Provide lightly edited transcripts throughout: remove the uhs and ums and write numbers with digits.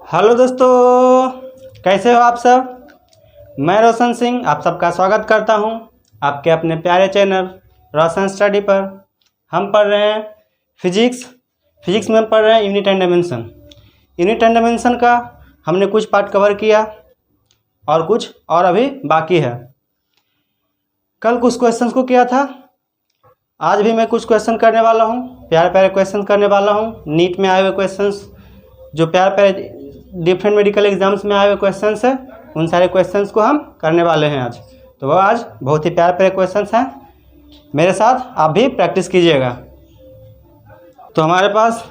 Hello दोस्तों, कैसे हो आप सब। मैं रोशन सिंह आप सबका स्वागत करता हूं आपके अपने प्यारे चैनल रोशन स्टडी पर। हम पढ़ रहे हैं फिजिक्स में हम पढ़ रहे हैं unit and dimension. Unit and dimension का हमने कुछ पार्ट कवर किया और कुछ और अभी बाकी है। कल कुछ क्वेश्चंस को किया था, आज भी मैं कुछ क्वेश्चन करने वाला हूं। प्यारे प्यारे क्वेश्चन करने वाला हूं। नीट में आए हुए क्वेश्चंस, जो प्यारे प्यारे डिफरेंट मेडिकल एग्जाम्स में आए हुए क्वेश्चंस हैं, उन सारे क्वेश्चंस को हम करने वाले हैं आज। तो वह आज बहुत ही प्यारे प्यारे क्वेश्चंस हैं, मेरे साथ आप भी प्रैक्टिस कीजिएगा। तो हमारे पास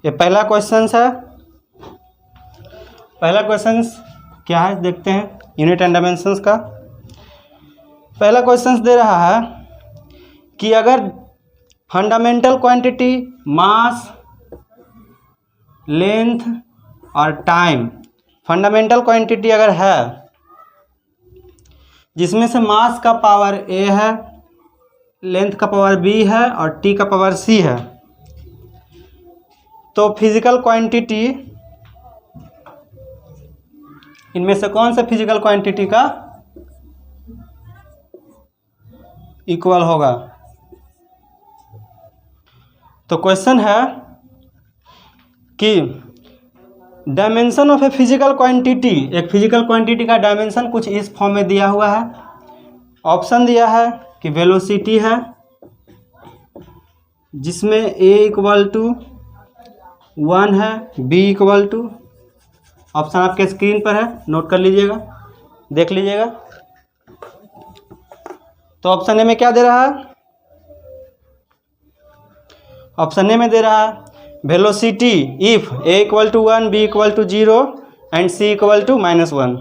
ये पहला क्वेश्चंस है। पहला क्वेश्चंस क्या है देखते हैं, यूनिट एंड डायमेंशंस का। पहला क्वेश्चंस दे रहा है कि अगर फंडामेंटल क्वांटिटी मास, लेंथ और टाइम, फंडामेंटल क्वांटिटी अगर है जिसमें से मास का पावर a है, लेंथ का पावर b है और t का पावर c है, तो फिजिकल क्वांटिटी इनमें से कौन सा फिजिकल क्वांटिटी का इक्वल होगा। तो क्वेश्चन है कि dimension of a physical quantity, एक फिजिकल क्वांटिटी का डायमेंशन कुछ इस फॉर्म में दिया हुआ है। ऑप्शन दिया है कि वेलोसिटी है जिसमें a इक्वल टू 1 है, b इक्वल टू, ऑप्शन आपके स्क्रीन पर है, नोट कर लीजिएगा, देख लीजिएगा। तो ऑप्शन ए में क्या दे रहा है, ऑप्शन ए में दे रहा है velocity if a equal to 1, b equal to 0 and c equal to -1।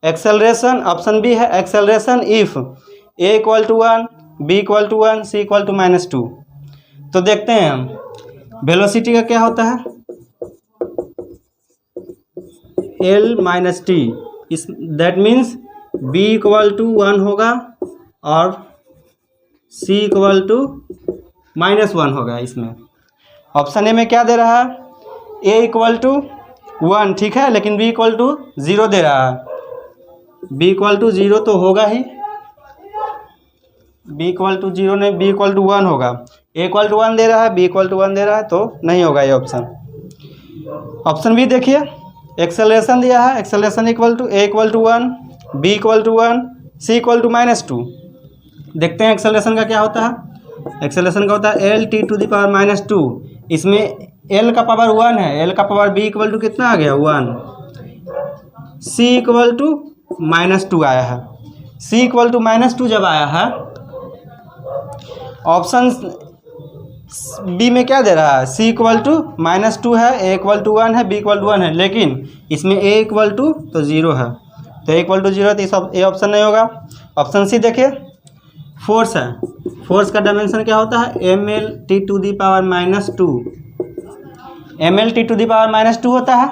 Acceleration option B है, acceleration if a equal to 1, b equal to 1, c equal to -2। तो देखते हैं हम वेलोसिटी का क्या होता है, l minus T, is that means b equal to 1 होगा और c इक्वल टू -1 होगा इसमें। ऑप्शन ए में क्या दे रहा है, a इक्वल टू 1, ठीक है, लेकिन b इक्वल टू 0 दे रहा है। b इक्वल टू 0 तो होगा ही, b इक्वल टू 0 नहीं, b इक्वल टू 1 होगा। a इक्वल टू 1 दे रहा है, b इक्वल टू 1 दे रहा है, तो नहीं होगा ये ऑप्शन। ऑप्शन बी देखिए, एक्सेलरेशन दिया है, acceleration equal to a equal to 1, b equal to 1, c equal to -2। देखते हैं एक्सेलरेशन का क्या होता है। एक्सेलरेशन का होता है L T to the power -2। इसमें l का पावर 1 है, l का पावर b इक्वल टू कितना आ गया 1, c इक्वल टू -2 आया है। c इक्वल टू -2 जब आया है, ऑप्शन बी में क्या दे रहा है, c इक्वल टू -2 है, a इक्वल टू 1 है, b इक्वल टू 1 है, लेकिन इसमें a इक्वल टू तो 0 है, तो a इक्वल टू 0 है, तो ये ऑप्शन नहीं होगा। ऑप्शन सी देखिए, फोर्स है, फोर्स का डायमेंशन क्या होता है, M L T to the power -2, M L T to the power -2 होता है।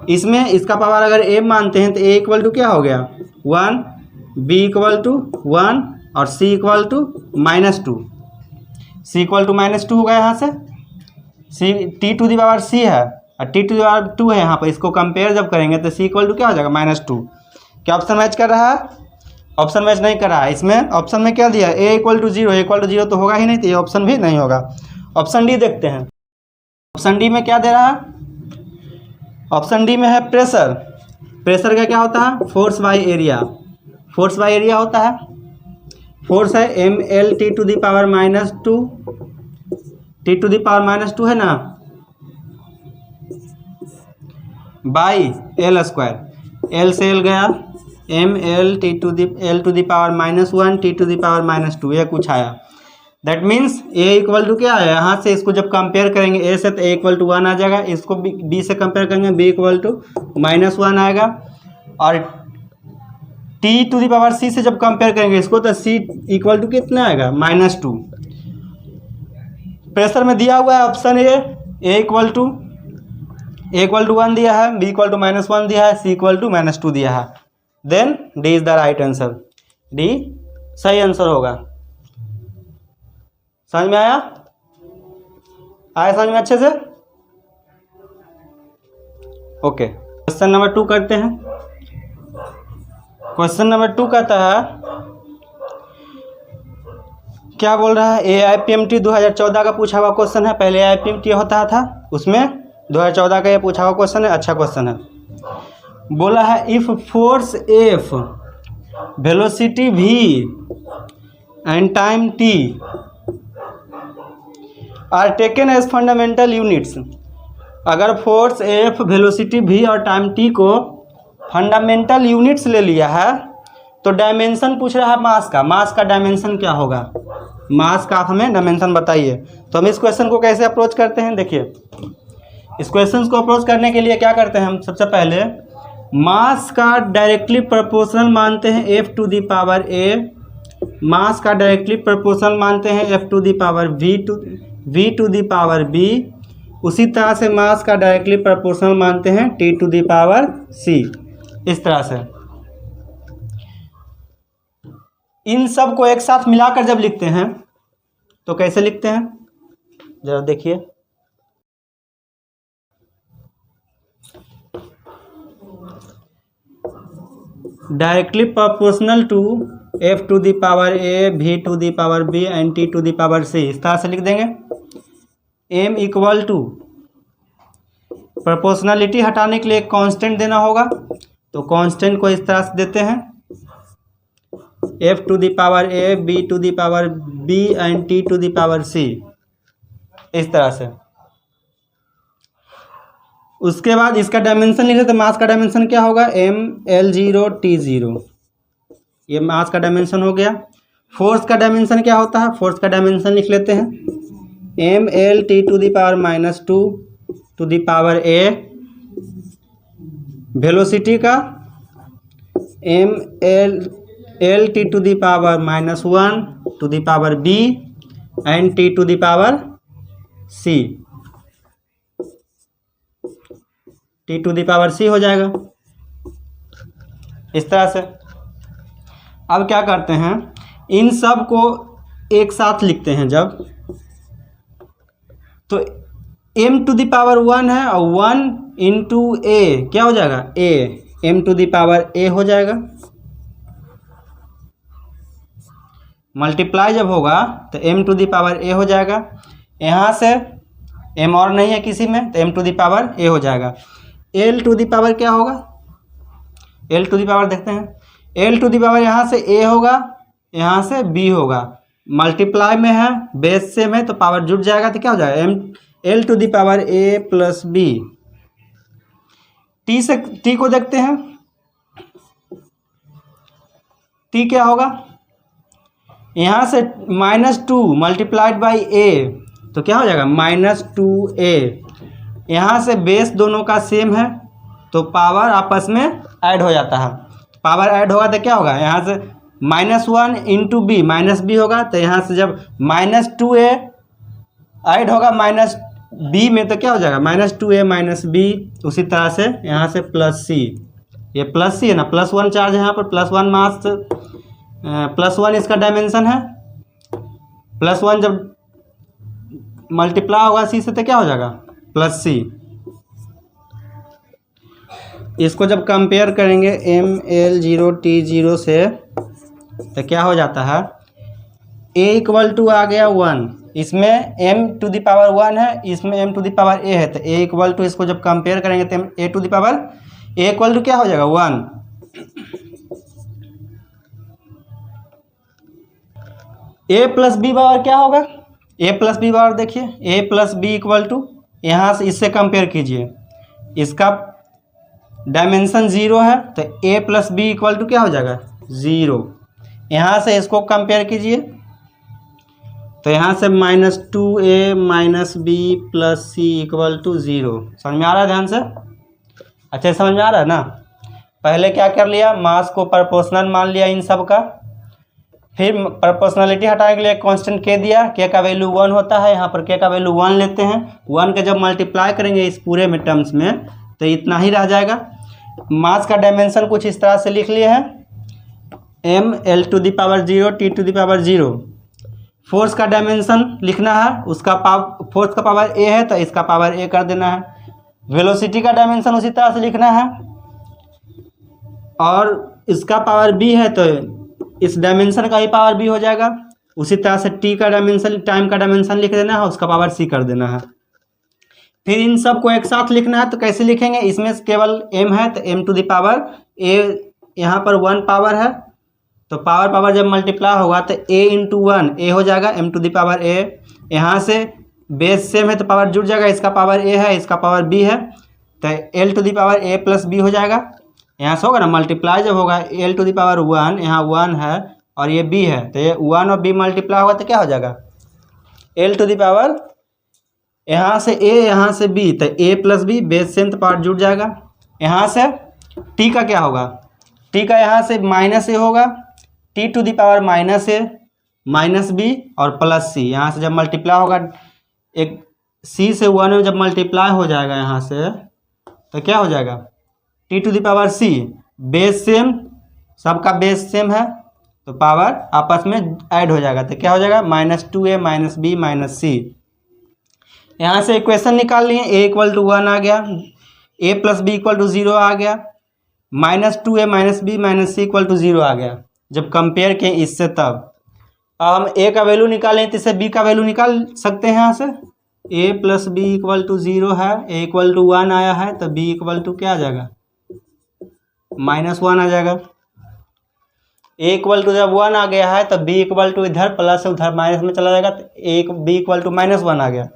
इसमें इसका पावर अगर m मानते हैं तो a इक्वल टू क्या हो गया 1, b इक्वल टू 1 और c equal to -2, c equal to -2 होगा यहाँ से। c T to the power c है और टी टू दी पावर 2 है, यहाँ पर इसको कंपेयर जब करेंगे तो c इक्वल टू क्या हो जाएगा -2। क्या ऑप्शन मैच कर रहा है, ऑप्शन मैच नहीं कर रहा है। इसमें ऑप्शन में क्या दिया, a equal to 0, a equal to 0 तो होगा ही नहीं, तो ये ऑप्शन भी नहीं होगा। ऑप्शन डी देखते हैं, ऑप्शन डी में क्या दे रहा है। ऑप्शन डी में है प्रेशर। प्रेशर का क्या होता है, force by area, force by area होता है। फोर्स है M L T to the power -2, T to the power -2 है ना, बाई एल स्क्वायर, एल से एल गया, M L T to the power -1 T to the power -2, ये कुछ आया। That means a equal to क्या है, यहाँ से इसको जब कंपेयर करेंगे a से तो a इक्वल टू 1 आ जाएगा, इसको b से कंपेयर करेंगे b इक्वल टू -1 आएगा, और t to the power c से जब कंपेयर करेंगे इसको तो c इक्वल टू कितना आएगा -2। प्रेशर में दिया हुआ है option A, a equal to 1 दिया है, b इक्वल टू -1 दिया है, c इक्वल टू -2 दिया है। Then D is the right answer, D सही आंसर होगा। समझ में आया, समझ में अच्छे से, ओके। क्वेश्चन नंबर 2 करते हैं। क्वेश्चन नंबर 2 कहता है, क्या बोल रहा है, AIPMT 2014 का पूछा हुआ क्वेश्चन है। पहले AIPMT होता था, उसमें 2014 का ये पूछा हुआ क्वेश्चन है, अच्छा क्वेश्चन है। बोला है if force F, velocity V and time T are taken as fundamental units. अगर फोर्स F, वेलोसिटी V और टाइम T को फंडामेंटल यूनिट्स ले लिया है तो डायमेंशन पूछ रहा है मास का। मास का डायमेंशन क्या होगा, मास का आप हमें डायमेंशन बताइए। तो हम इस क्वेश्चन को कैसे अप्रोच करते हैं, देखिए इस क्वेश्चन को अप्रोच करने के लिए क्या करते हैं हम, सबसे पहले मास का डायरेक्टली प्रोपोर्शनल मानते हैं F to the power A, mass का डायरेक्टली प्रोपोर्शनल मानते हैं F to the power V to the power B। उसी तरह से मास का डायरेक्टली प्रोपोर्शनल मानते हैं T to the power C। इस तरह से इन सब को एक साथ मिलाकर जब लिखते हैं तो कैसे लिखते हैं, जरा देखिए। Directly proportional to F to the power A, V to the power B and T to the power C। इस तरह से लिख देंगे। M इक्वल टू, प्रोपोर्शनलिटी हटाने के लिए एक कांस्टेंट देना होगा, तो कांस्टेंट को इस तरह से देते हैं F to the power A, B to the power B and T to the power C। इस तरह से उसके बाद इसका डायमेंशन लिख लेते हैं। मास का डायमेंशन क्या होगा, ML0T0, ये मास का डायमेंशन हो गया। फोर्स का डायमेंशन क्या होता है, फोर्स का डायमेंशन लिख लेते हैं MLT to the power -2 to the power A। Velocity का MLT to the power -1 to the power B and T to the power C। T to the power C हो जाएगा। इस तरह से अब क्या करते हैं, इन सब को एक साथ लिखते हैं जब, तो m टू दी पावर 1 है और 1 इंटू A क्या हो जाएगा, A, m to the power A हो जाएगा। मल्टीप्लाई जब होगा तो m to the power A हो जाएगा। यहाँ से m और नहीं है किसी में तो m to the power A हो जाएगा। L टू दी पावर क्या होगा, L टू दी पावर देखते हैं। L टू दी पावर यहाँ से A होगा, यहाँ से B होगा, मल्टीप्लाई में है, बेस सेम है तो पावर जुड़ जाएगा तो क्या हो जाएगा, L to the power A plus B। T से T को देखते हैं, T क्या होगा, यहाँ से -2 मल्टीप्लाइड बाई A तो क्या हो जाएगा -2A। यहाँ से बेस दोनों का सेम है तो पावर आपस में ऐड हो जाता है। पावर ऐड होगा तो क्या होगा, यहाँ से -1 इंटू B, -B होगा तो यहाँ से जब -2A ऐड होगा -B में तो क्या हो जाएगा -2A -B। उसी तरह से यहाँ से +C, ये +C है ना, +1 चार्ज है यहाँ पर, +1 मास, +1 इसका डायमेंशन है। +1 जब मल्टीप्लाई होगा C से तो क्या हो जाएगा +C। इसको जब कंपेयर करेंगे ML0T0 से तो क्या हो जाता है, A इक्वल टू आ गया 1, इसमें m टू दी पावर 1 है, इसमें m to the power A है, तो A इक्वल टू इसको जब कंपेयर करेंगे तो A to the power A equal to क्या हो जाएगा 1। A प्लस बी पावर क्या होगा, A प्लस बी पावर देखिए, A plus B equal to, यहाँ से इससे कंपेयर कीजिए, इसका डायमेंशन 0 है तो A plus B equal to क्या हो जाएगा 0। यहाँ से इसको कंपेयर कीजिए तो यहाँ से -2A -B plus C equal to 0। समझ में आ रहा है ध्यान से, अच्छे समझ में आ रहा है ना। पहले क्या कर लिया, मास को प्रोपोर्शनल मान लिया इन सब का, फिर प्रोपोर्शनलिटी हटाने के लिए कांस्टेंट k दिया, k का वैल्यू 1 होता है, यहाँ पर k का वैल्यू 1 लेते हैं। 1 का जब मल्टीप्लाई करेंगे इस पूरे में टर्म्स में तो इतना ही रह जाएगा। मास का डायमेंशन कुछ इस तरह से लिख लिए हैं, ML to the power 0 T to the power 0। Force का डायमेंशन लिखना है, उसका फोर्स का पावर A है तो इसका पावर A कर देना है। वेलोसिटी का डायमेंशन उसी तरह से लिखना है, और इसका पावर b है तो इस डायमेंशन का ही पावर b हो जाएगा। उसी तरह से t का डायमेंशन, टाइम का डायमेंशन लिख देना है, उसका पावर c कर देना है। फिर इन सब को एक साथ लिखना है, तो कैसे लिखेंगे? इसमें केवल m है तो m to the power a, यहाँ पर 1 पावर है तो पावर पावर जब मल्टीप्लाई होगा तो a इंटू 1 a हो जाएगा, m to the power a। यहाँ से बेस सेम है तो पावर जुड़ जाएगा, इसका पावर a है, इसका पावर b है, तो l to the power a plus b हो जाएगा। यहाँ से होगा ना मल्टीप्लाई जब होगा l टू द पावर 1, यहाँ 1 है और ये b है, तो ये 1 और b मल्टीप्लाई होगा तो क्या हो जाएगा? l टू द पावर, यहाँ से a यहाँ से b, तो a plus b base same तो पावर जुड़ जाएगा। यहाँ से t का क्या होगा? t का यहाँ से माइनस a होगा, t to the power minus a minus b और प्लस c। यहाँ से जब मल्टीप्लाई होगा एक c से 1 में जब मल्टीप्लाई हो जाएगा यहाँ से तो क्या हो जाएगा? t to the power c, base same, सबका बेस सेम है तो पावर आपस में ऐड हो जाएगा, तो क्या हो जाएगा? -2a minus b minus c। यहाँ से इक्वेशन निकाल लिए, a इक्वल टू 1 आ गया, a plus b equal to 0 आ गया, -2a minus b minus c equal to 0 आ गया। जब कंपेयर किए इससे तब अब हम a का वैल्यू निकालें तो इससे b का वैल्यू निकाल सकते हैं। यहाँ से a plus B equal to 0 है, a इक्वल टू 1 आया है तो b इक्वल टू क्या आ जाएगा? -1 आ जाएगा। a इक्वल टू जब 1 आ गया है तो b इक्वल टू इधर प्लस है उधर माइनस में चला जाएगा, तो b इक्वल टू -1 आ गया।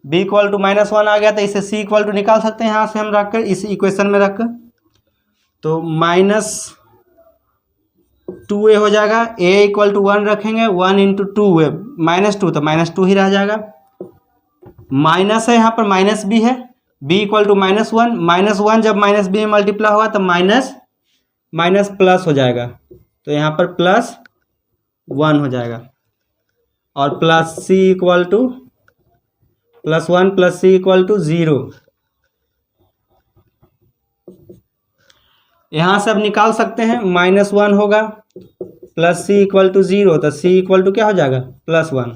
b इक्वल टू -1 आ गया तो इसे c इक्वल टू निकाल सकते हैं यहाँ से हम रख कर, इस इक्वेशन में रख कर, तो -2a हो जाएगा। a इक्वल टू 1 रखेंगे, 1 इंटू 2 -2 तो -2 ही रह जाएगा। माइनस है यहाँ पर माइनस b है, b इक्वल टू -1, -1 जब माइनस b में मल्टीप्लाई होगा तो माइनस माइनस प्लस हो जाएगा, तो यहाँ पर +1 हो जाएगा और plus c equal to +1 plus c equal to 0। यहाँ से अब निकाल सकते हैं, -1 होगा प्लस c इक्वल टू 0, तो c इक्वल टू क्या हो जाएगा? +1।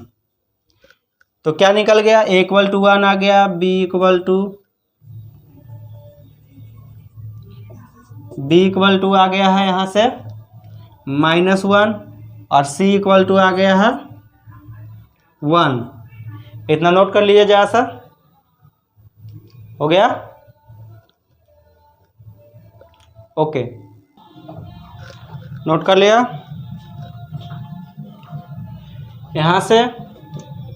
तो क्या निकल गया? a इक्वल टू 1 आ गया, b इक्वल टू आ गया है यहाँ से -1 और c इक्वल टू आ गया है 1। इतना नोट कर लीजिए जरा सा, हो गया? ओके, नोट कर लिया। यहाँ से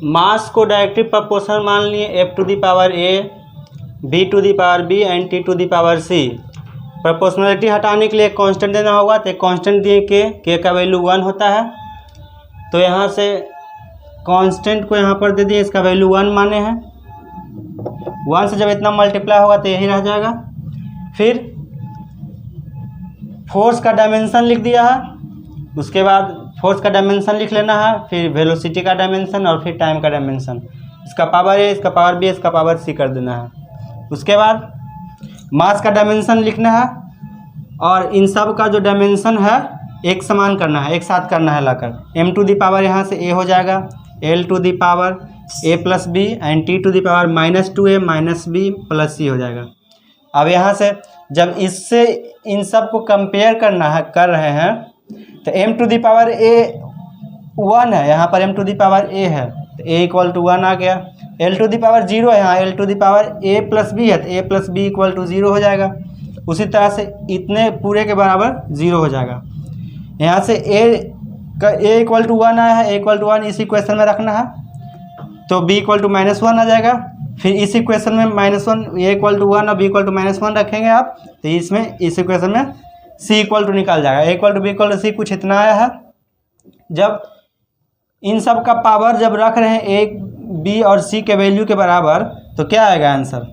मास को डायरेक्टली प्रोपोर्शनल मान लिए, f to the power a, b to the power b and t to the power c। Proportionality हटाने के लिए कांस्टेंट देना होगा, तो कांस्टेंट दिए k का वैल्यू 1 होता है, तो यहाँ से कांस्टेंट को यहाँ पर दे दिए, इसका वैल्यू 1 माने हैं। 1 से जब इतना मल्टीप्लाई होगा तो यही रह जाएगा। फिर फोर्स का डायमेंशन लिख दिया है, उसके बाद फोर्स का डायमेंशन लिख लेना है, फिर वेलोसिटी का डायमेंशन और फिर टाइम का डायमेंशन, इसका पावर a, इसका पावर b, इसका पावर c कर देना है। उसके बाद मास का डायमेंशन लिखना है और इन सब का जो डायमेंशन है एक समान करना है, एक साथ करना है लाकर। m टू द पावर यहाँ से a हो जाएगा, l to the power a plus b and t to the power -2a minus b plus c हो जाएगा। अब यहाँ से जब इससे इन सब को कंपेयर कर रहे हैं तो m to the power a 1 है, यहाँ पर m to the power a है तो a इक्वल टू 1 आ गया। l टू द पावर 0 है, यहाँ l to the power a plus b है तो a plus b equal to 0 हो जाएगा। उसी तरह से इतने पूरे के बराबर 0 हो जाएगा। यहाँ से a इक्वल टू 1 आया है, a इक्वल टू 1 इस इक्वेशन में रखना है तो b इक्वल टू -1 आ जाएगा। फिर इस इक्वेशन में -1, a इक्वल टू 1 और b इक्वल टू -1 रखेंगे आप, तो इसमें इस इक्वेशन में c इक्वल टू निकाल जाएगा। a equal to b equal to c कुछ इतना आया है। जब इन सब का पावर जब रख रहे हैं a, b और c के वैल्यू के बराबर, तो क्या आएगा answer?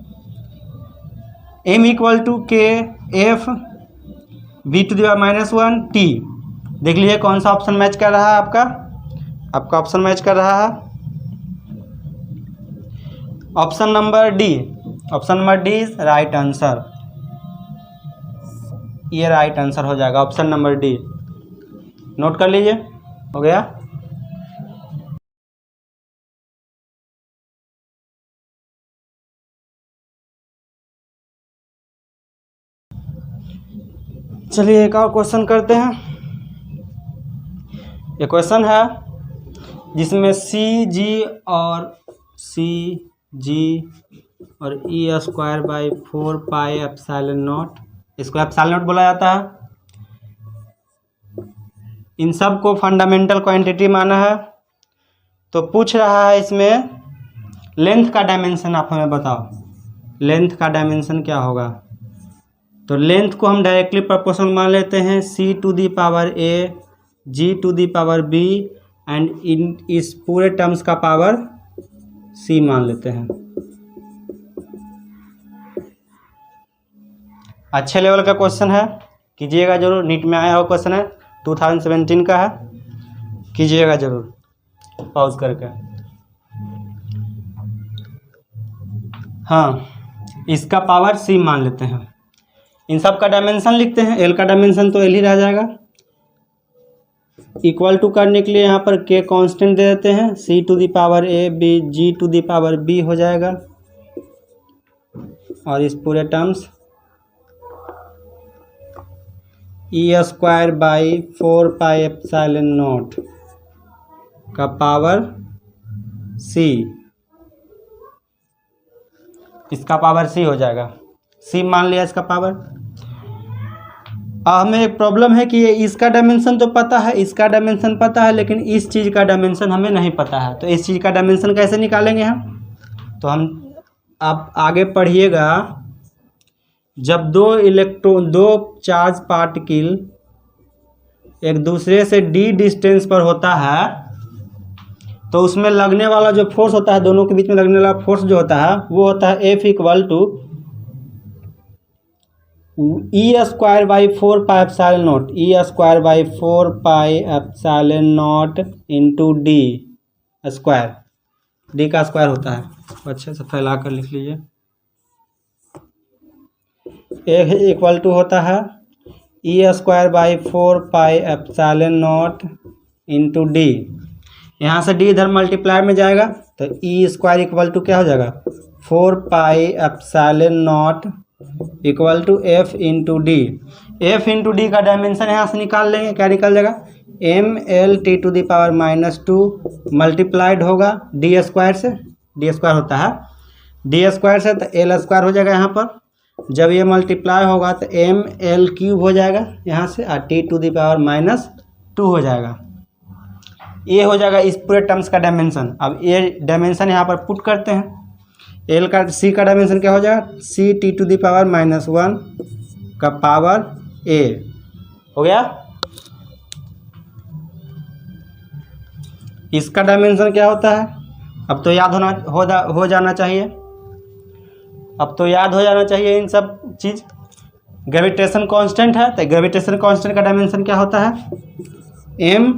m equal to k f b to the power -1 t। देख लीजिए कौन सा ऑप्शन मैच कर रहा है आपका ऑप्शन मैच कर रहा है option number D. Option number D is right answer, ये राइट आंसर हो जाएगा ऑप्शन नंबर डी। नोट कर लीजिए, हो गया। चलिए एक और क्वेश्चन करते हैं। ये क्वेश्चन है जिसमें सी जी और E square by 4 pi epsilon naught, इसको एप्सिलॉन नॉट बोला जाता है। इन सब को फंडामेंटल क्वांटिटी माना है। तो पूछ रहा है इसमें लेंथ का डायमेंशन आप हमें बताओ, लेंथ का डायमेंशन क्या होगा। तो लेंथ को हम डायरेक्टली प्रोपोर्शनल मान लेते हैं C to the power A G to the power B and in इस पूरे टर्म्स का पावर सी मान लेते हैं। अच्छे लेवल का क्वेश्चन है, कीजिएगा जरूर। नीट में आया हुआ क्वेश्चन है, 2017 का है, कीजिएगा जरूर पॉज करके। हाँ, इसका पावर सी मान लेते हैं। इन सब का डायमेंशन लिखते हैं। एल का डायमेंशन तो एल ही रह जाएगा। इक्वल टू करने के लिए यहाँ पर के कांस्टेंट दे देते हैं, C to the power A B G to the power B हो जाएगा। और इस पूरे terms E square by 4 pi epsilon naught का पावर सी, इसका पावर सी हो जाएगा। सी मान लिया इसका पावर। हमें एक प्रॉब्लम है कि ये इसका डायमेंशन तो पता है, इसका डायमेंशन पता है, लेकिन इस चीज़ का डायमेंशन हमें नहीं पता है। तो इस चीज़ का डायमेंशन कैसे निकालेंगे हम? तो हम आप आगे पढ़िएगा, जब दो चार्ज पार्टिकल एक दूसरे से डी डिस्टेंस पर होता है तो उसमें लगने वाला जो फोर्स होता है, दोनों के बीच में लगने वाला फोर्स जो होता है वो होता है F equal to E square by 4 pi epsilon naught, E square by 4 pi epsilon naught into D square. D का स्क्वायर होता है, अच्छे से फैला कर लिख लीजिए। एक इक्वल टू होता है E square by 4 pi epsilon naught into D. यहाँ से डी इधर मल्टीप्लाई में जाएगा तो ई स्क्वायर इक्वल टू क्या हो जाएगा 4 pi epsilon naught equal to F into D. F into D का डायमेंशन यहाँ से निकाल लेंगे, क्या निकल जाएगा M L T to the power -2 multiplied होगा डी स्क्वायर से, डी स्क्वायर होता है डी स्क्वायर से, तो एल स्क्वायर हो जाएगा यहाँ पर। जब ये मल्टीप्लाई होगा तो एम एल क्यूब हो जाएगा यहाँ से, और टी टू दी पावर -2 हो जाएगा। ये हो जाएगा इस पूरे टर्म्स का डायमेंशन। अब ये डायमेंशन यहाँ पर पुट करते हैं। एल का सी का डायमेंशन क्या हो जाएगा C T to the power -1 का पावर ए हो गया। इसका डायमेंशन क्या होता है अब तो याद हो जाना चाहिए। अब तो याद हो जाना चाहिए इन सब चीज़। ग्रेविटेशन कांस्टेंट है तो ग्रेविटेशन कांस्टेंट का डायमेंशन क्या होता है m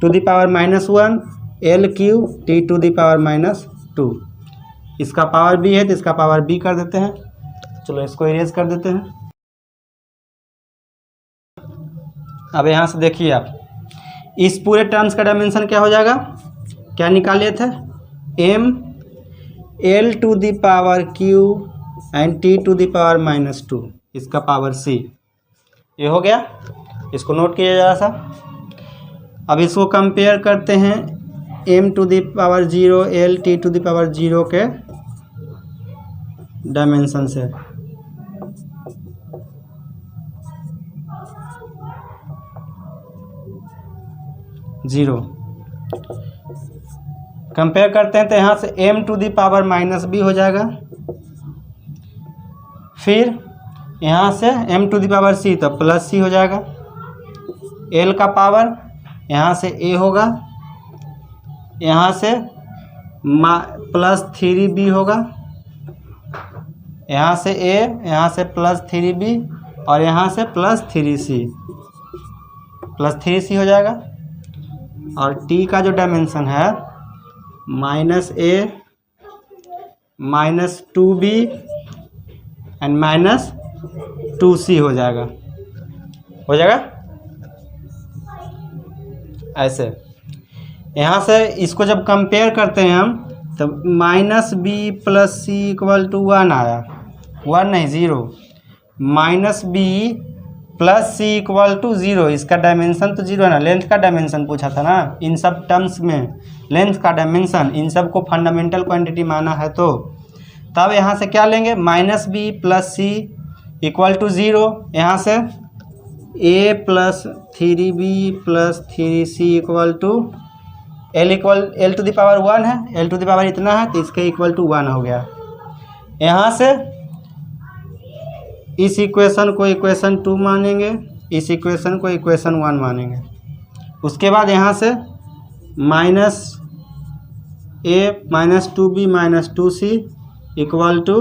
to the power -1 L cube T to the power -2। इसका पावर b है तो इसका पावर b कर देते हैं। चलो इसको इरेज कर देते हैं। अब यहाँ से देखिए आप, इस पूरे टर्म्स का डायमेंशन क्या हो जाएगा, क्या निकाले थे m L to the power q and T to the power -2, इसका पावर c। ये हो गया, इसको नोट किया जरा सा। अब इसको कंपेयर करते हैं m to the power 0 L T to the power 0 के डायमेंशन से। जीरो कंपेयर करते हैं तो यहाँ से m to the power -b हो जाएगा। फिर यहाँ से m to the power c तो +c हो जाएगा। l का पावर यहाँ से a होगा, यहाँ से +3b होगा, यहाँ से a, यहाँ से +3b और यहाँ से +3c हो जाएगा। और t का जो डायमेंशन है -a -2b एंड -2c हो जाएगा ऐसे। यहाँ से इसको जब कंपेयर करते हैं हम तो -b + c = 1 आया, 1 नहीं 0, -b plus C equal to zero, इसका डायमेंशन तो जीरो है ना, लेंथ का डायमेंशन पूछा था ना, इन सब टर्म्स में लेंथ का डायमेंशन, इन सब को फंडामेंटल क्वांटिटी माना है। तो तब यहाँ से क्या लेंगे, minus B plus C equal to zero, यहाँ से A plus three B plus three C equal to L to the power one है, एल टू द पावर इतना है तो इसके इक्वल टू वन हो गया। यहाँ से इस इक्वेशन को इक्वेशन टू मानेंगे, इस इक्वेशन को इक्वेशन वन मानेंगे। उसके बाद यहाँ से minus A minus two B minus two C equal to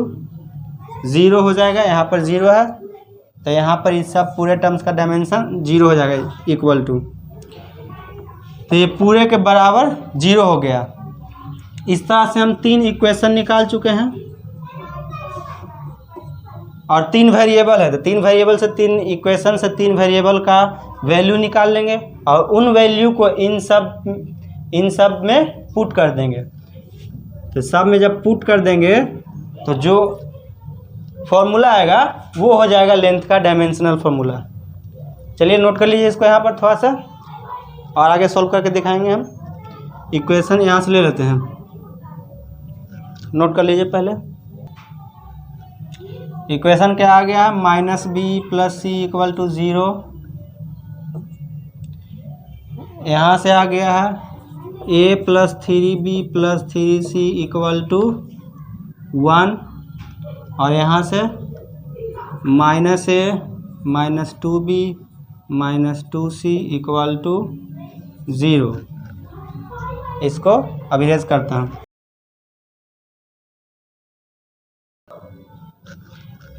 zero हो जाएगा, यहाँ पर ज़ीरो है तो यहाँ पर इस सब पूरे टर्म्स का डायमेंशन जीरो हो जाएगा इक्वल टू, तो ये पूरे के बराबर जीरो हो गया। इस तरह से हम तीन इक्वेशन निकाल चुके हैं और तीन वेरिएबल है, तो तीन वेरिएबल से तीन इक्वेशन से तीन वेरिएबल का वैल्यू निकाल लेंगे और उन वैल्यू को इन सब में पुट कर देंगे। तो सब में जब पुट कर देंगे तो जो फॉर्मूला आएगा वो हो जाएगा लेंथ का डायमेंशनल फॉर्मूला। चलिए नोट कर लीजिए इसको यहाँ पर थोड़ा सा और आगे सॉल्व करके दिखाएंगे हम। इक्वेशन यहाँ से ले लेते हैं, नोट कर लीजिए पहले। इक्वेशन क्या आ गया, minus B plus C equal to zero, यहाँ से आ गया है A plus three B plus three C equal to one, और यहाँ से minus A minus two B minus two C equal to zero. इसको अब इरेज करता हूँ।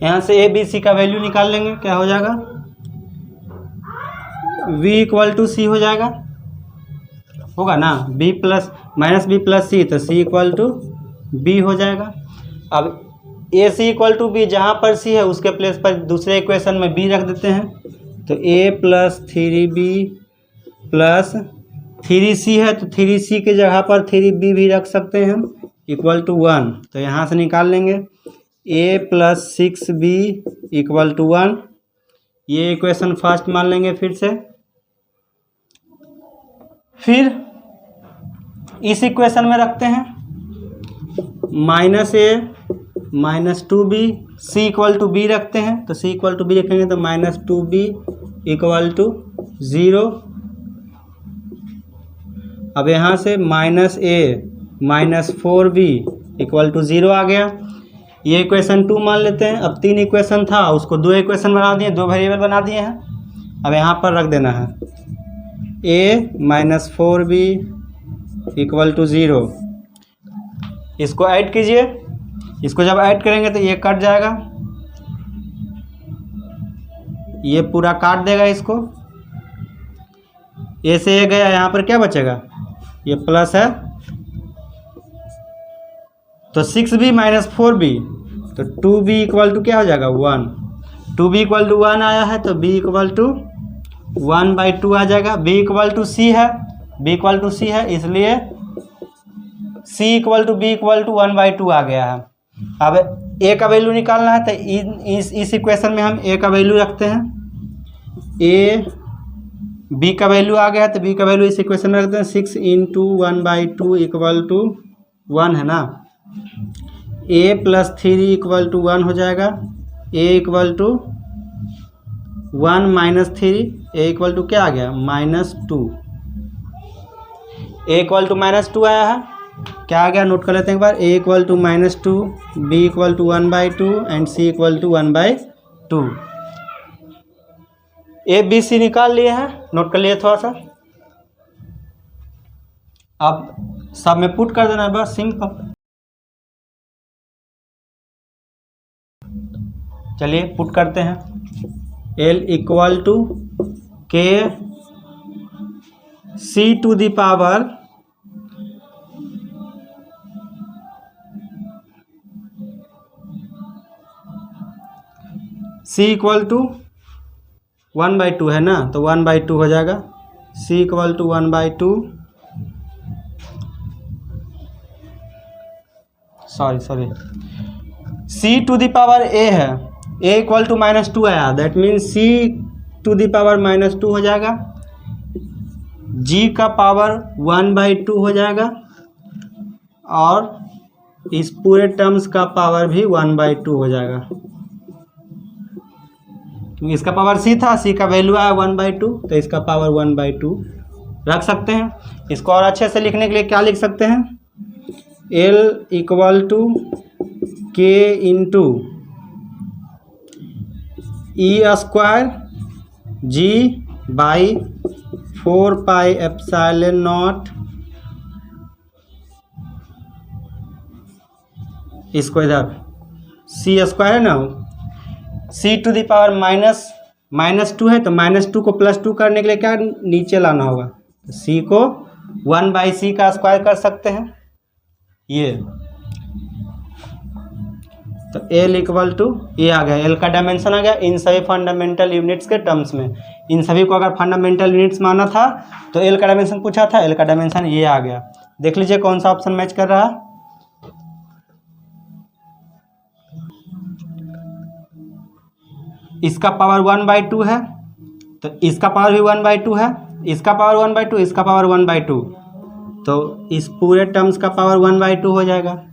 यहाँ से ए बी सी का वैल्यू निकाल लेंगे, क्या हो जाएगा, v इक्वल टू सी हो जाएगा, होगा ना, b plus minus B plus C, तो c इक्वल टू बी हो जाएगा। अब A C equal to B, जहाँ पर c है उसके प्लेस पर दूसरे इक्वेशन में b रख देते हैं, तो a plus three B plus three C है तो थ्री सी के जगह पर थ्री बी भी रख सकते हैं हम, इक्वल टू वन। तो यहाँ से निकाल लेंगे a plus six B equal to one, ये इक्वेशन फर्स्ट मान लेंगे फिर से। फिर इस इक्वेशन में रखते हैं minus A minus two B, C equal to B रखते हैं, तो सी इक्वल टू बी रखेंगे तो minus two B equal to zero. अब यहाँ से minus A minus four B equal to zero आ गया, ये इक्वेशन टू मान लेते हैं। अब तीन इक्वेशन था उसको दो इक्वेशन बना दिए, दो वेरिएबल बना दिए हैं। अब यहाँ पर रख देना है a minus four B equal to zero, इसको ऐड कीजिए। इसको जब ऐड करेंगे तो ये कट जाएगा, ये पूरा काट देगा इसको, ए से ए गया, यहाँ पर क्या बचेगा, ये प्लस है तो six B minus four B, तो टू बी इक्वल टू क्या हो जाएगा, one. Two B equal to one आया है तो B equal to one by two आ जाएगा। बी इक्वल टू सी है, बी इक्वल टू सी है, इसलिए C equal to B equal to one by two आ गया है। अब ए का वैल्यू निकालना है तो इस इक्वेशन में हम ए का वैल्यू रखते हैं, ए बी का वैल्यू आ गया है तो बी का वैल्यू इस इक्वेशन में रखते हैं, six into one by two equal to one है ना। A plus three equal to one हो जाएगा, A equal to one minus three, A equal to क्या आ गया, minus two. A equal to minus two आया है, क्या आ गया नोट कर लेते हैं एक बार, A equal to minus two, B equal to one by two and C equal to one by two. A B C निकाल लिए हैं, नोट कर लिए थोड़ा सा। अब सब में पुट कर देना है, बस सिंपल। चलिए पुट करते हैं, L equal to K C to the power C equal to one by two है ना, तो वन बाई टू हो जाएगा, C equal to one by two, sorry C to the power A है, A equal to minus two आया, that means C to the power -2 हो जाएगा, g का पावर 1/2 हो जाएगा और इस पूरे टर्म्स का पावर भी 1/2 हो जाएगा। क्योंकि इसका पावर c था, c का वैल्यू आया 1/2, तो इसका पावर 1/2 रख सकते हैं। इसको और अच्छे से लिखने के लिए क्या लिख सकते हैं, L = K into E² G by 4πε0 इसको इधर c² है ना, c टू दी पावर -2 है, तो -2 को +2 करने के लिए क्या नीचे लाना होगा, c को 1/c का स्क्वायर कर सकते हैं ये। तो L = ये आ गया, L का डायमेंशन आ गया इन सभी फंडामेंटल यूनिट्स के टर्म्स में। इन सभी को अगर फंडामेंटल यूनिट्स माना था तो L का डायमेंशन पूछा था, L का डायमेंशन ये आ गया। देख लीजिए कौन सा ऑप्शन मैच कर रहा है। इसका पावर 1/2 है, तो इसका पावर भी 1/2 है, इसका पावर 1/2, इसका पावर 1/2, तो इस पूरे टर्म्स का पावर 1/2 हो जाएगा।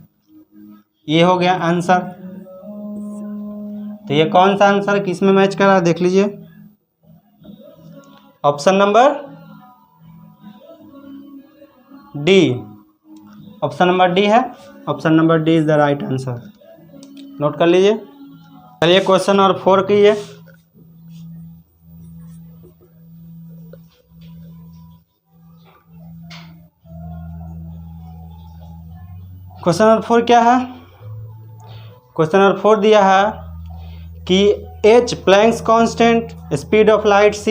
ये हो गया आंसर। तो ये कौन सा आंसर किस में मैच कर रहा है देख लीजिए, option number D, option number D है, option number D is the right answer. Note कर लीजिए। चलिए क्वेश्चन नंबर 4 कीजिए। क्वेश्चन नंबर 4 क्या है, क्वेश्चन नंबर 4 दिया है कि h Planck's constant, speed of light c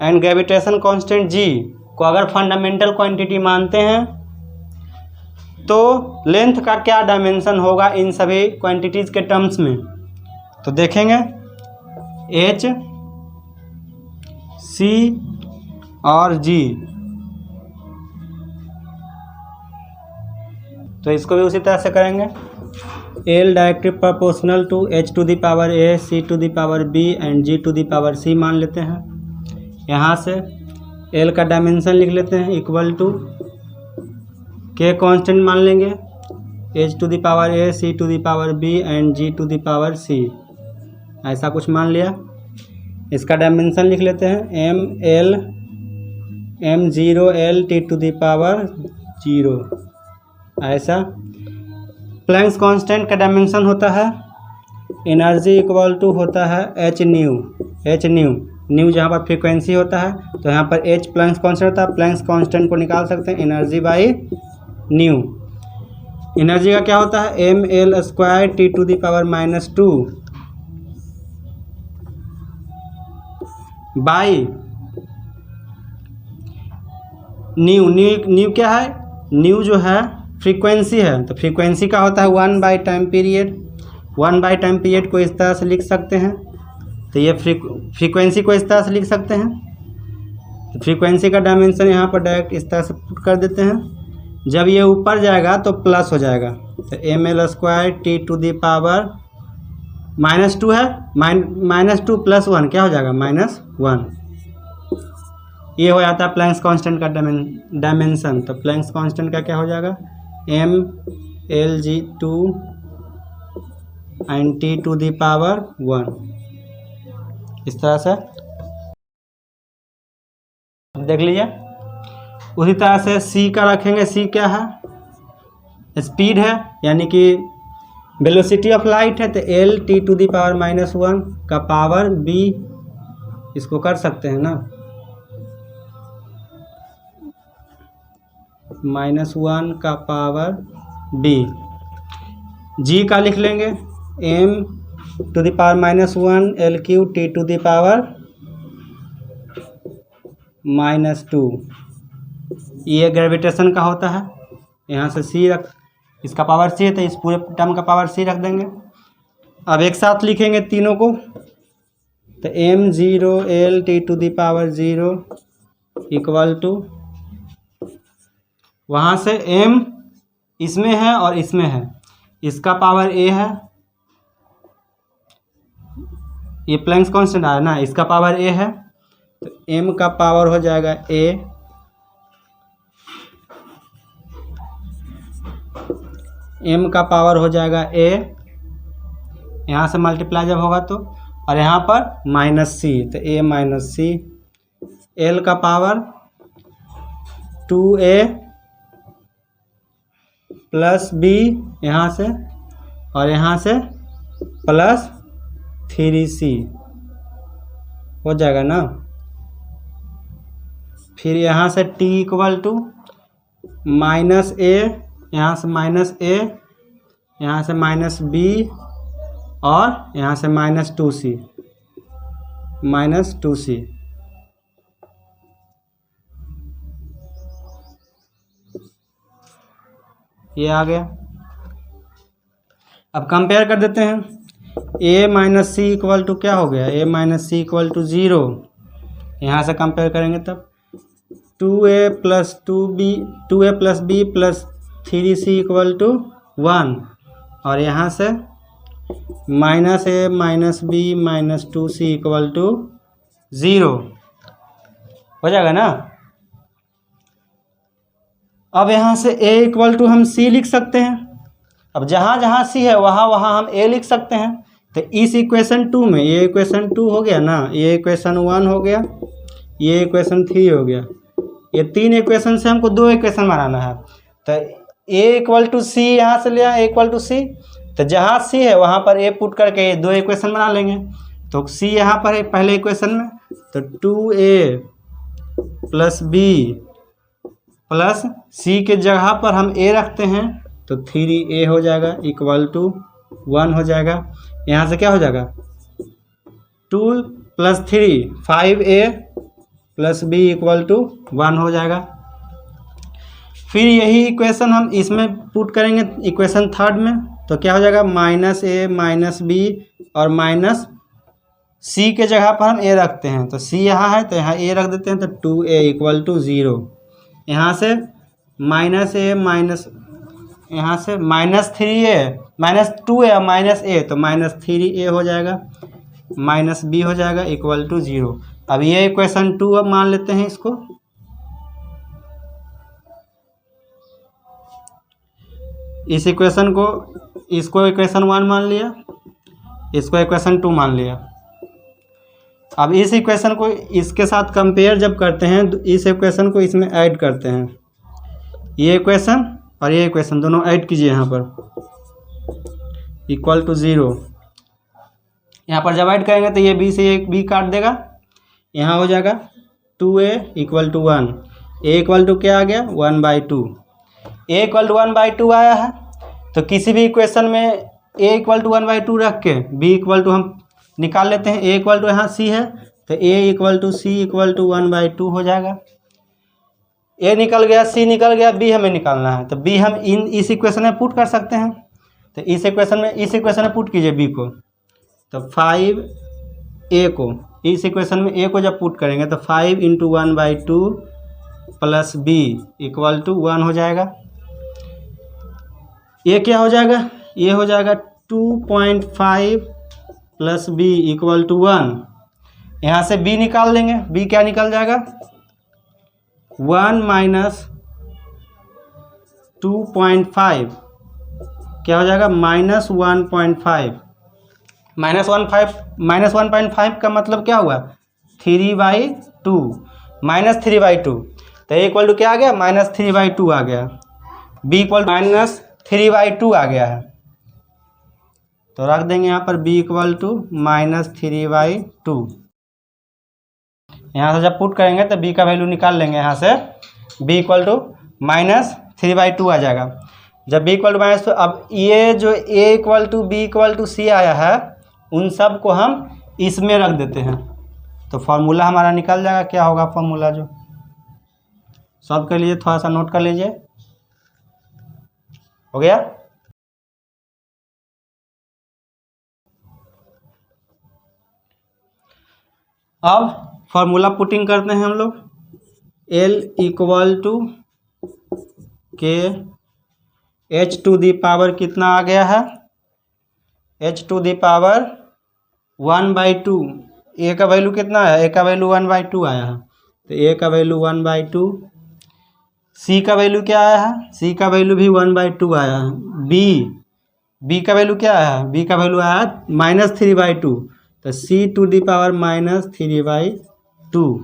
and gravitation constant g को अगर फंडामेंटल क्वांटिटी मानते हैं तो लेंथ का क्या डायमेंशन होगा इन सभी क्वांटिटीज़ के टर्म्स में। तो देखेंगे h, c और g, तो इसको भी उसी तरह से करेंगे। L directly proportional to h to the power a, c to the power b and g to the power c मान लेते हैं। यहाँ से L का डायमेंशन लिख लेते हैं इक्वल टू K कांस्टेंट मान लेंगे, h to the power a, c to the power b and g to the power c, ऐसा कुछ मान लिया। इसका डायमेंशन लिख लेते हैं m0l t to the power 0, ऐसा। प्लैंक्स कांस्टेंट का डायमेंशन होता है एनर्जी इक्वल टू होता है h न्यू जहाँ पर फ्रीक्वेंसी होता है, तो यहाँ पर h प्लैंक्स कांस्टेंट होता है। प्लैंक्स कांस्टेंट को निकाल सकते हैं एनर्जी बाई न्यू। एनर्जी का क्या होता है ml² t to the power -2 by nu क्या है, न्यू जो है फ्रीक्वेंसी है, तो फ्रीक्वेंसी का होता है 1/टाइम पीरियड। 1/टाइम पीरियड को इस तरह से लिख सकते हैं, तो ये फ्रीक्वेंसी को इस तरह से लिख सकते हैं। तो फ्रीक्वेंसी का डायमेंशन यहाँ पर डायरेक्ट इस तरह से पुट कर देते हैं। जब ये ऊपर जाएगा तो प्लस हो जाएगा, तो ml² t to the power -2 है, -2 + 1 क्या हो जाएगा -1। ये हो जाता है प्लैंक्स कांस्टेंट का डायमेंशन। तो प्लैंक्स कांस्टेंट का क्या हो जाएगा mLg2 and t to the power 1, इस तरह से देख लीजिए। उसी तरह से c का रखेंगे, c क्या है स्पीड है, यानी कि वेलोसिटी ऑफ लाइट है, तो l t to the power -1 का पावर b, इसको कर सकते हैं ना -1 का पावर b। g का लिख लेंगे m to the power -1 l³ t to the power -2, ये ग्रेविटेशन का होता है। यहाँ से c रख, इसका पावर c है तो इस पूरे टर्म का पावर c रख देंगे। अब एक साथ लिखेंगे तीनों को, तो m0l t to the power 0 equal to, वहाँ से m इसमें है और इसमें है, इसका पावर a है, ये प्लैंक्स कांस्टेंट आया ना, इसका पावर a है, तो m का पावर हो जाएगा a, m का पावर हो जाएगा a, यहाँ से मल्टीप्लाई जब होगा तो, और यहाँ पर माइनस c, तो a माइनस c, l का पावर 2a प्लस b यहाँ से, और यहाँ से प्लस 3c हो जाएगा ना। फिर यहाँ से t equal to minus a, यहाँ से माइनस a, यहाँ से माइनस b, और यहाँ से माइनस 2c, माइनस 2c। ये आ गया। अब कंपेयर कर देते हैं। a minus C equal to क्या हो गया, a minus C equal to 0। यहाँ से कंपेयर करेंगे तब 2a plus 2b plus 3c equal to 1, और यहाँ से minus a minus b minus 2c equal to 0 हो जाएगा ना। अब यहाँ से a इक्वल टू हम c लिख सकते हैं। अब जहाँ जहाँ c है वहाँ वहाँ हम a लिख सकते हैं। तो इस इक्वेशन 2 में ये इक्वेशन 2 हो गया ना, ये इक्वेशन 1 हो गया, ये इक्वेशन 3 हो गया। ये 3 इक्वेशन से हमको 2 इक्वेशन बनाना है। तो a इक्वल टू सी यहाँ से लिया, a इक्वल टू सी, तो जहाँ c है वहाँ पर a पुट करके ये 2 इक्वेशन बना लेंगे। तो c यहाँ पर है पहले इक्वेशन में, तो 2a plus b plus c के जगह पर हम a रखते हैं, तो 3a हो जाएगा इक्वल टू 1 हो जाएगा। यहाँ से क्या हो जाएगा 2 plus 3 5a plus b equal to 1 हो जाएगा। फिर यही इक्वेशन हम इसमें पुट करेंगे इक्वेशन 3 में, तो क्या हो जाएगा माइनस a माइनस b, और माइनस c के जगह पर हम a रखते हैं, तो c यहाँ है तो यहाँ a रख देते हैं, तो 2a इक्वल टू 0। यहाँ से माइनस a माइनस, यहाँ से minus 3a minus 2a minus a, तो माइनस 3a हो जाएगा, माइनस b हो जाएगा इक्वल टू 0। अब ये इक्वेशन 2 अब मान लेते हैं इसको। इस इक्वेशन को, इसको इक्वेशन 1 मान लिया, इसको इक्वेशन 2 मान लिया। अब इस इक्वेशन को इसके साथ कंपेयर जब करते हैं तो इस इक्वेशन को इसमें ऐड करते हैं। ये इक्वेशन और ये इक्वेशन दोनों ऐड कीजिए यहाँ पर, इक्वल टू 0। यहाँ पर जब ऐड करेंगे तो ये b से एक b काट देगा, यहाँ हो जाएगा 2a equal to 1। a equal to क्या आ गया 1/2। a इक्वल टू 1/2 आया है, तो किसी भी इक्वेशन में a इक्वल टू 1/2 रख के b इक्वल टू हम निकाल लेते हैं। a इक्वल टू यहाँ c है, तो a equal to c equal to 1/2 हो जाएगा। a निकल गया, c निकल गया, b हमें निकालना है, तो b हम इस इक्वेशन में पुट कर सकते हैं। तो इस इक्वेशन में पुट कीजिए b को, तो 5a को इस इक्वेशन में a को जब पुट करेंगे तो 5 into 1/2 plus b equal to 1 हो जाएगा। ये क्या हो जाएगा, ये हो जाएगा 2.5 प्लस b इक्वल टू 1। यहाँ से b निकाल लेंगे, b क्या निकल जाएगा 1 माइनस 2.5 क्या हो जाएगा माइनस 1.5। माइनस 1.5 का मतलब क्या हुआ 3/2 माइनस 3/2, तो a इक्वल टू क्या आ गया माइनस 3/2 आ गया, b इक्वल माइनस 3/2 आ गया है। तो रख देंगे यहाँ पर b इक्वल टू माइनस 3/2। यहाँ से जब पुट करेंगे तो b का वैल्यू निकाल लेंगे, यहाँ से b इक्वल टू माइनस 3/2 आ जाएगा। जब b इक्वल टू माइनस, तो अब ये जो a equal to b equal to c आया है उन सब को हम इसमें रख देते हैं, तो फॉर्मूला हमारा निकल जाएगा। क्या होगा फॉर्मूला, जो सॉल्व कर लीजिए, थोड़ा सा नोट कर लीजिए। हो गया। अब फॉर्मूला पुटिंग करते हैं हम लोग। L इक्वल टू के h टू दी पावर कितना आ गया है, h टू दी पावर 1/2 ए का वैल्यू कितना है, ए का वैल्यू 1/2 आया है, तो ए का वैल्यू 1/2। सी का वैल्यू क्या आया है, सी का वैल्यू भी 1/2 आया है। बी का वैल्यू क्या आया है, बी का वैल्यू आया -3/2, तो सी टू दी पावर -3/2।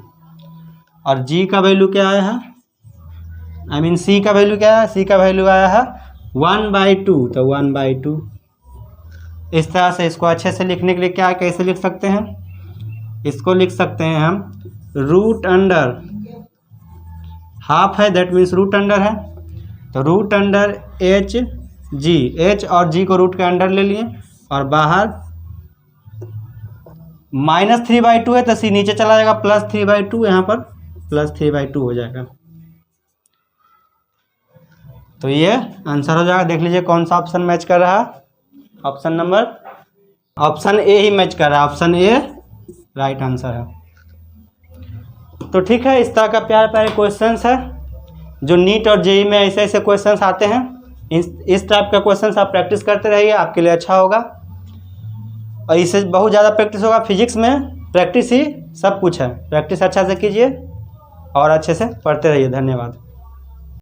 और जी का वैल्यू क्या आया है, आई मीन सी का वैल्यू क्या है, सी का वैल्यू आया है 1/2, तो 1/2। इस तरह से इसको अच्छे से लिखने के लिए क्या कैसे लिख सकते हैं, इसको लिख सकते हैं हम रूट अंडर हाफ है, दैट मीन्स रूट अंडर है, तो root under H G, H और जी को रूट के अंडर ले लिए और बाहर -3/2 है, तो सी नीचे चला जाएगा, +3/2, यहाँ पर +3/2 हो जाएगा। तो ये आंसर हो जाएगा। देख लीजिए कौन सा ऑप्शन मैच कर रहा है, ऑप्शन ए ही मैच कर रहा है, ऑप्शन ए राइट आंसर है। तो ठीक है, इस तरह का प्यारे प्यारे क्वेश्चंस है जो नीट और जेई में ऐसे ऐसे क्वेश्चंस आते हैं। इस टाइप का क्वेश्चंस आप प्रैक्टिस करते रहिए, आपके लिए अच्छा होगा। और इससे बहुत ज़्यादा प्रैक्टिस होगा। फिजिक्स में प्रैक्टिस ही सब कुछ है, प्रैक्टिस अच्छा से कीजिए और अच्छे से पढ़ते रहिए। धन्यवाद।